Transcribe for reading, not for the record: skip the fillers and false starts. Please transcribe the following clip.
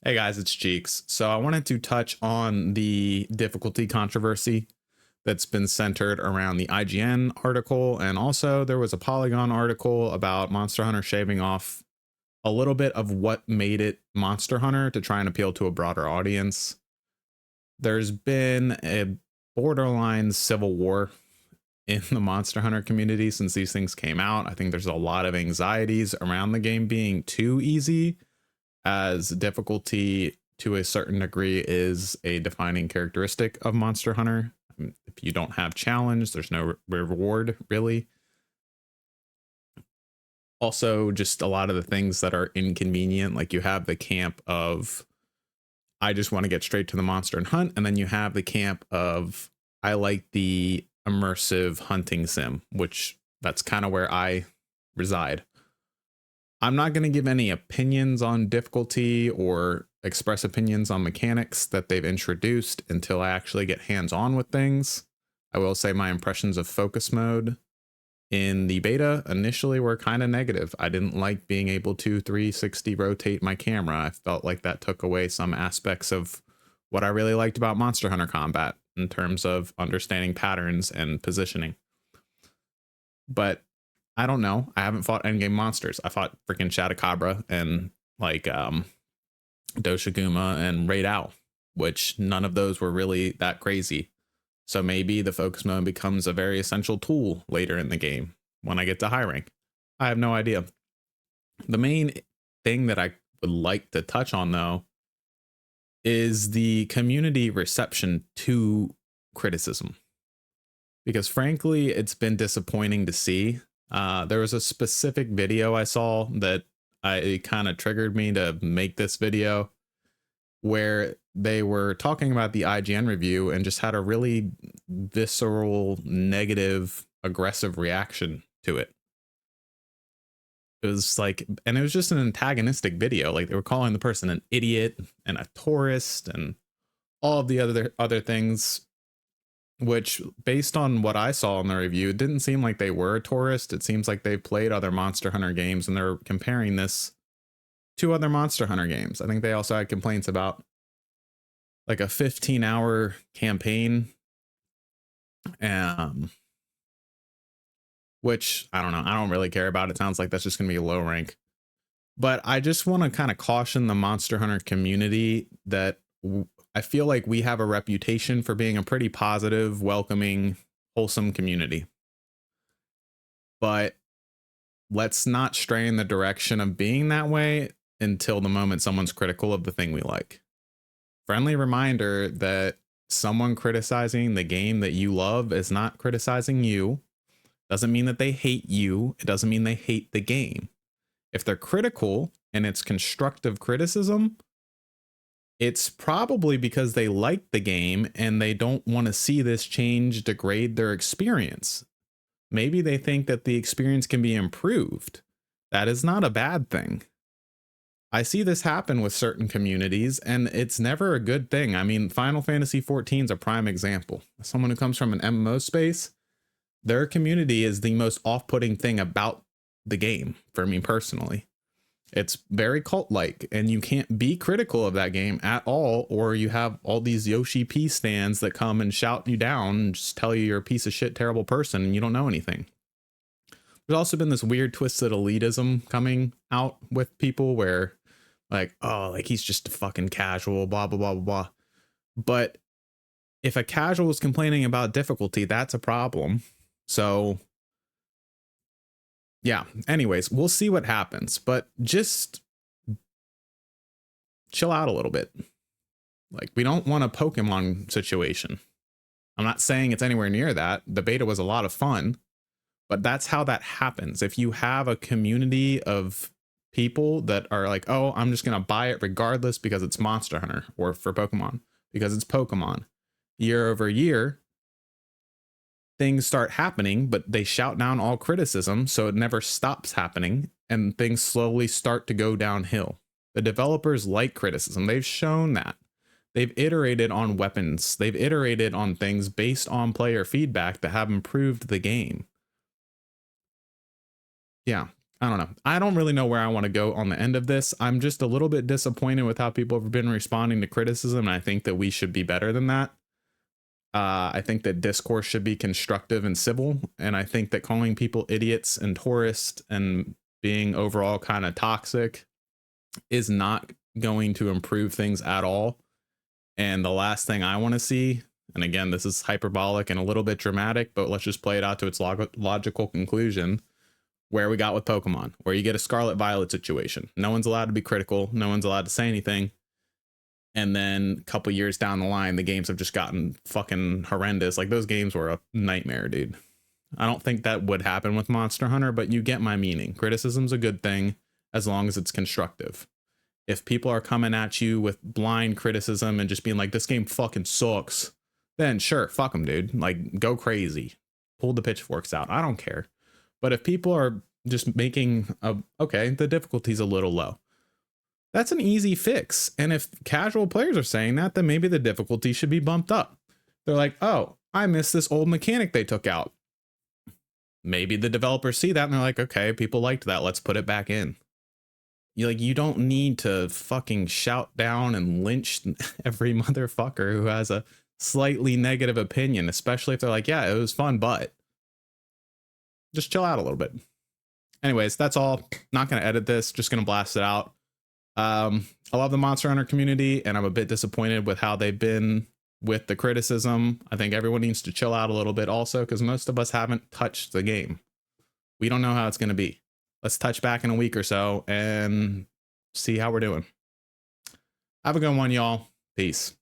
Hey guys, it's Cheeks. So I wanted to touch on the difficulty controversy that's been centered around the IGN article, and also there was a Polygon article about Monster Hunter shaving off a little bit of what made it Monster Hunter to try and appeal to a broader audience. There's been a borderline civil war in the Monster Hunter community since these things came out. I think there's a lot of anxieties around the game being too easy, as difficulty to a certain degree is a defining characteristic of Monster Hunter. If you don't have challenge, there's no reward really. Also, just a lot of the things that are inconvenient, like you have the camp of I just want to get straight to the monster and hunt, and then you have the camp of I like the immersive hunting sim, which that's kind of where I reside. I'm not going to give any opinions on difficulty or express opinions on mechanics that they've introduced until I actually get hands-on with things. I will say my impressions of focus mode in the beta initially were kind of negative. I didn't like being able to 360 rotate my camera. I felt like that took away some aspects of what I really liked about Monster Hunter combat in terms of understanding patterns and positioning. But I don't know. I haven't fought endgame monsters. I fought freaking Shadowcabra and like Doshiguma and Raid Owl, which none of those were really that crazy. So maybe the focus mode becomes a very essential tool later in the game when I get to high rank. I have no idea. The main thing that I would like to touch on though is the community reception to criticism. Because frankly, it's been disappointing to see. There was a specific video I saw that it kind of triggered me to make this video, where they were talking about the IGN review and just had a really visceral, negative, aggressive reaction to it. It was like, and it was just an antagonistic video. Like they were calling the person an idiot and a tourist and all of the other things, which based on what I saw in the review, it didn't seem like they were a tourist. It seems like they've played other Monster Hunter games and they're comparing this to other Monster Hunter games. I think they also had complaints about like a 15-hour campaign, which I don't know. I don't really care about. It sounds like that's just going to be a low rank. But I just want to kind of caution the Monster Hunter community that I feel like we have a reputation for being a pretty positive, welcoming, wholesome community. But let's not stray in the direction of being that way until the moment someone's critical of the thing we like. Friendly reminder that someone criticizing the game that you love is not criticizing you. Doesn't mean that they hate you. It doesn't mean they hate the game. If they're critical and it's constructive criticism, it's probably because they like the game and they don't want to see this change degrade their experience. Maybe they think that the experience can be improved. That is not a bad thing. I see this happen with certain communities and it's never a good thing. I mean, Final Fantasy XIV is a prime example. Someone who comes from an MMO space, their community is the most off-putting thing about the game for me personally. It's very cult-like and you can't be critical of that game at all, or you have all these Yoshi P stands that come and shout you down and just tell you you're a piece of shit, terrible person and you don't know anything. There's also been this weird twisted elitism coming out with people where like, oh, like he's just a fucking casual, blah, blah, blah, blah, blah. But if a casual is complaining about difficulty, that's a problem. So yeah, anyways, we'll see what happens, but just chill out a little bit. Like, we don't want a Pokemon situation. I'm not saying it's anywhere near that. The beta was a lot of fun, but that's how that happens. If you have a community of people that are like, oh, I'm just going to buy it regardless because it's Monster Hunter, or for Pokemon, because it's Pokemon. Year over year, things start happening, but they shout down all criticism, so it never stops happening, and things slowly start to go downhill. The developers like criticism. They've shown that. They've iterated on weapons. They've iterated on things based on player feedback that have improved the game. Yeah, I don't know. I don't really know where I want to go on the end of this. I'm just a little bit disappointed with how people have been responding to criticism. And I think that we should be better than that. I think that discourse should be constructive and civil. And I think that calling people idiots and tourists and being overall kind of toxic is not going to improve things at all. And the last thing I want to see, and again, this is hyperbolic and a little bit dramatic, but let's just play it out to its logical conclusion, where we got with Pokemon, where you get a Scarlet Violet situation. No one's allowed to be critical. No one's allowed to say anything. And then a couple years down the line, the games have just gotten fucking horrendous. Like, those games were a nightmare, dude. I don't think that would happen with Monster Hunter, but you get my meaning. Criticism's a good thing as long as it's constructive. If people are coming at you with blind criticism and just being like, this game fucking sucks, then sure, fuck them, dude. Like, go crazy. Pull the pitchforks out. I don't care. But if people are just making okay, the difficulty's a little low, that's an easy fix. And if casual players are saying that, then maybe the difficulty should be bumped up. They're like, oh, I missed this old mechanic they took out. Maybe the developers see that and they're like, okay, people liked that, let's put it back in. You don't need to fucking shout down and lynch every motherfucker who has a slightly negative opinion, especially if they're like, yeah, it was fun, but just chill out a little bit. Anyways, that's all. Not going to edit this, just going to blast it out. I love the Monster Hunter community, and I'm a bit disappointed with how they've been with the criticism. I think everyone needs to chill out a little bit also, because most of us haven't touched the game. We don't know how it's going to be. Let's touch back in a week or so and see how we're doing. Have a good one, y'all. Peace.